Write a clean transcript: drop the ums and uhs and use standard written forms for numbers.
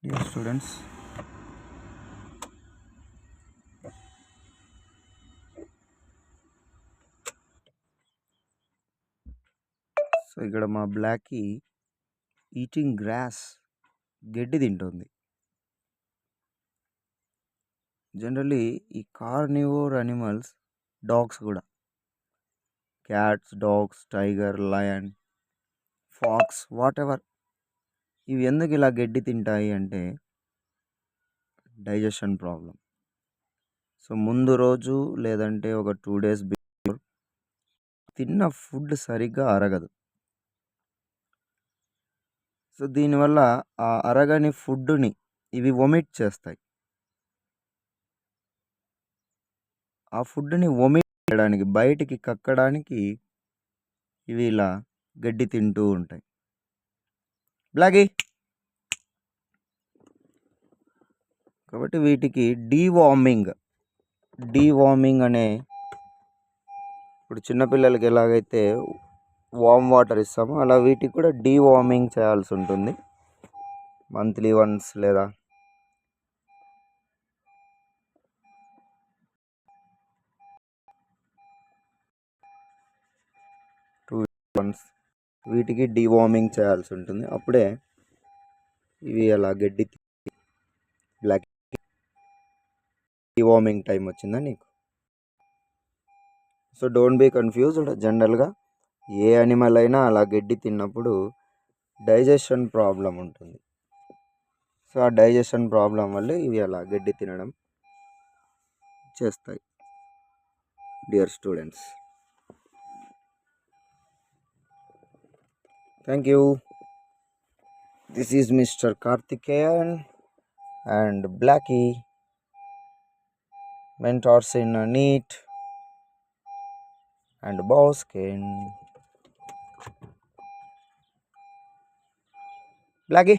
Dear students, so ఇక్కడ మా బ్లాక్కి eating gross గడ్డి తింటుంది. జనరల్లీ ఈ కార్నివోర్ అనిమల్స్, డాగ్స్ కూడా, cats, dogs, tiger, lion, fox, whatever, ఇవి ఎందుకు ఇలా గడ్డి తింటాయి అంటే డైజెషన్ ప్రాబ్లం. సో ముందు రోజు లేదంటే ఒక 2 days బిఫోర్ తిన్న ఫుడ్ సరిగ్గా అరగదు. సో దీనివల్ల ఆ అరగని ఫుడ్ని ఇవి వొమిట్ చేస్తాయి. ఆ ఫుడ్ని వొమిట్ చేయడానికి, బయటికి కక్కడానికి ఇవి ఇలా గడ్డి తింటూ ఉంటాయి. బ్లాగీ కాబట్టి వీటికి డీవార్మింగ్ అనే, ఇప్పుడు చిన్నపిల్లలకి ఎలాగైతే వామ్ వాటర్ ఇస్తామో అలా వీటికి కూడా డీవార్మింగ్ చేయాల్సి ఉంటుంది. మంత్లీ వన్స్ లేదా 2 వన్స్ వీటికి డీవార్మింగ్ చేయాల్సి ఉంటుంది. అప్పుడే ఇవి అలా గడ్డి బ్లాక్ డీవార్మింగ్ టైం వచ్చిందా నీకు? So don't be confused. జనరల్గా ఏ యానిమల్ అయినా అలా గడ్డి తిన్నప్పుడు డైజెషన్ ప్రాబ్లం ఉంటుంది. సో ఆ డైజెషన్ ప్రాబ్లం వల్లే ఇవి అలా గడ్డి తినడం చేస్తాయి. Dear students, thank you. This is mister Karthikeyan and Blackie, mentors in NEET and Boskin. Blackie.